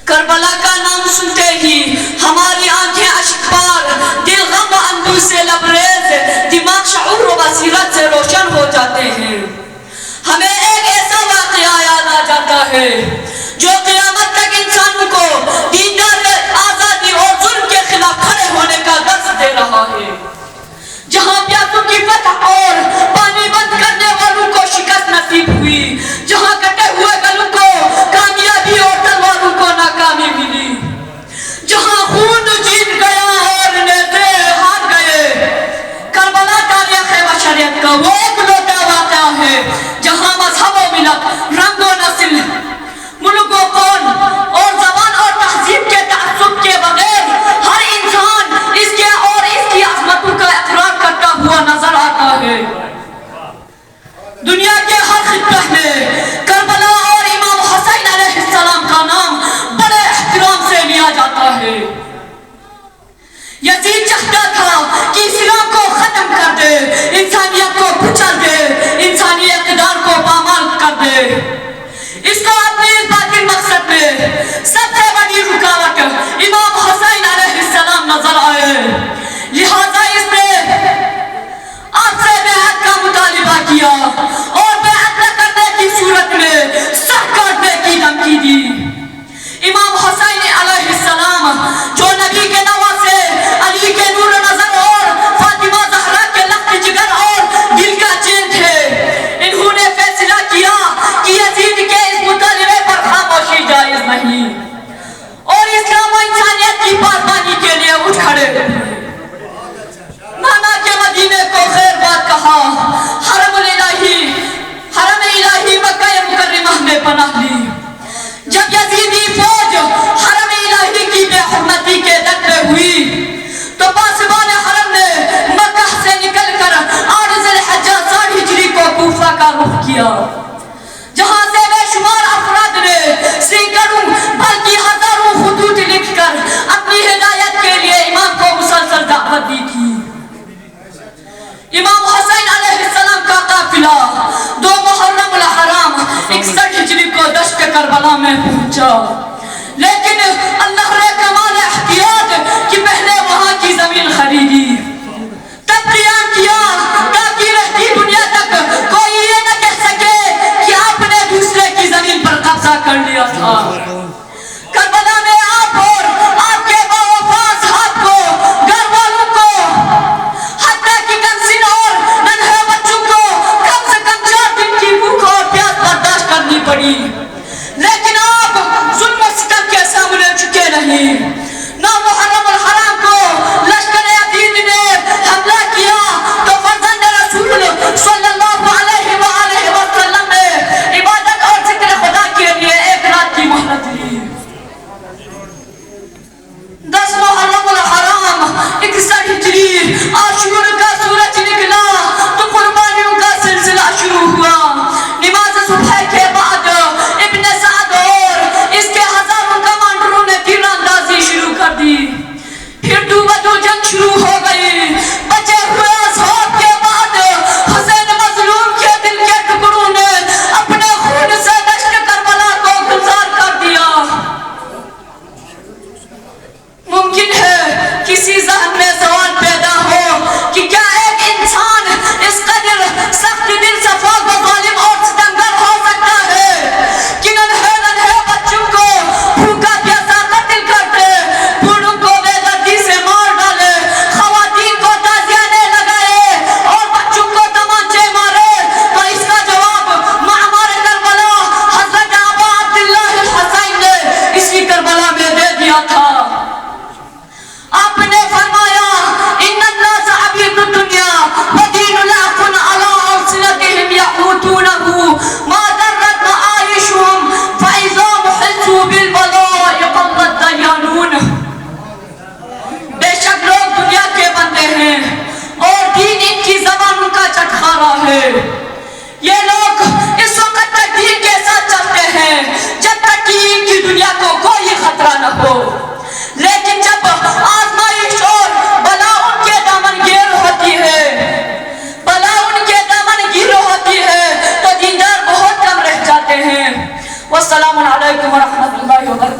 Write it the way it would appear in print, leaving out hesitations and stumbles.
کربلا کا نام سنتے ہی ہماری آنکھیں اشک بار، دل غم و اندوہ سے لبریز، دماغ شعور و بصیرت سے روشن ہو جاتے ہیں۔ ہمیں ایک ایسا واقعہ یاد آ جاتا ہے جو قیامت تک انسانوں کو دیندار آزادی اور ظلم کے خلاف کھڑے ہونے کا درس دے رہا ہے، جہاں پیاسوں کی فتح اور پانی بند کرنے والوں کو شکست نصیب ہوئی، جہاں کٹے ہوئے گلوں کو کامیابی اور تلواروں کو ناکامی ملی، جہاں خون جیت گیا اور نیزے ہار گئے۔ کربلا تاریخ بشریت کا وہ ایک لوٹا واقعہ ہے جہاں مذہب و ملت، رنگ و نسل، ملک و قوم اور زبان اور تہذیب کے تعصب کے بغیر ہر انسان اس کے اور اس کی عظمتوں کا اقرار کرتا ہوا نظر آتا ہے۔ دنیا کے ہر خطے میں کربلا اور امام حسین علیہ السلام کا نام بڑے احترام سے لیا جاتا ہے۔ یزید چاہتا تھا کہ اسلام کو ختم کر دے، انسانیت کو کچل دے، انسانی اقتدار کو پامال کر دے۔ اس کو اپنے اس باطل مقصد میں سب سے بڑی رکاوٹ امام حسین علیہ السلام نظر آئے، لہذا اس نے آپ سے بیعت کا مطالبہ کیا اور بیعت نہ کرنے کی صورت میں سخت کاٹنے کی دھمکی دی۔ امام حسین علیہ السلام جو نبی کے نواسے، علی کے نور نظر اور فاطمہ زہرا کے لخت جگر اور دل کا چین تھے، انہوں نے فیصلہ کیا کہ یزید کے اس مطالبے پر خاموشی جائز نہیں اور اسلام و انسانیت کی پاسبانی کے لیے اٹھ کھڑے۔ نانا کے مدینے کو خیر بات کہا، حرم الہی مکہ مکرمہ میں پناہ لی۔ جب یزیدی فوج حرم الہی کی بے حرمتی کے در پہ ہوئی تو پاسبان حرم نے مکہ سے نکل کر 8 ذی الحجہ 60 ہجری کو کوفہ کا رخ کیا، جہاں سے بے شمار افراد نے سینکڑوں بلکہ ہزاروں خطوط لکھ کر اپنی ہدایت کے لیے امام کو مسلسل دعوت دی تھی۔ امام حسین علیہ السلام کا قافلہ 2 محرم الحرام 61 ہجری کو دشت کربلا میں پہنچا، لیکن اللہ نے کمال احتیاط کہ پہلے وہاں کی زمین خریدی، تب قیام کیا تاکہ رہتی دنیا تک کوئی یہ نہ کہہ سکے کہ آپ نے دوسرے کی زمین پر قبضہ کر لیا تھا۔ کربلا میں آپ اور آپ کے باوفا اصحاب کو، گھر والوں کو، حتیٰ کہ کنسن اور ننھے بچوں کو کم سے کم 4 دن کی بھوک اور پیاس برداشت کرنی پڑی، لیکن آپ ظلم و ستم کے سامنے جھکے نہیں۔ نہ محرم الحرام کو لشکر یزید نے حملہ کیا تو فرزند رسول صلی اللہ علیہ وآلہ وسلم نے عبادت اور ذکر خدا کے لیے 1 رات کی مہلت لی۔ 10 محرم الحرام 61 ہجری عاشور کا سورج نکلا تو قربانیوں کا سلسلہ شروع ہوا۔ نماز صبح کے بعد ابن سعد اور اس کے ہزاروں کمانڈروں نے تیر اندازی شروع کر دی، پھر دو بدو جنگ شروع ہو گئی۔ بچے ہوئے اصحاب کے بعد حسین مظلوم کے دل کے ٹکڑوں نے اپنے خون سے دشت کربلا کو گلزار کر دیا۔ ممکن ہے کسی ذہن میں سوال پیدا ہو کہ کیا ایک انسان اس قدر سخت دل صفاق و ظالم اور ستمگر ہو سکتا ہے کہ ننھے بچوں کو بھوکا پیاسا قتل کرتے، بوڑھوں کو بے دردی سے مار ڈالے، خواتین کو تازیانے لگائے اور بچوں کو تمانچے مارے؟ تو اس کا جواب معمار کربلا حضرت ابا عبداللہ الحسین نے اسی کربلا میں دے دیا تھا۔ آپ نے فرمایا ان الناس عبید الدنیا ودین لاف علی السنتهم یحوتونه ما درت معایشهم فاذا محسوا بالبلاء قل الدیانون۔ بے شک لوگ دنیا کے بندے ہیں اور دین ان کی زبانوں کا چٹخارا ہے۔ یہ لوگ اس وقت تک دین کے ساتھ چلتے ہیں جب تک کہ ان کی دنیا کو کوئی خطرہ نہ ہو، لیکن جب آزمائش اور بلا ان کے دامن گیر ہوتی ہے تو دیندار بہت کم رہ جاتے ہیں۔ والسلام علیکم ورحمۃ اللہ وبرکاتہ۔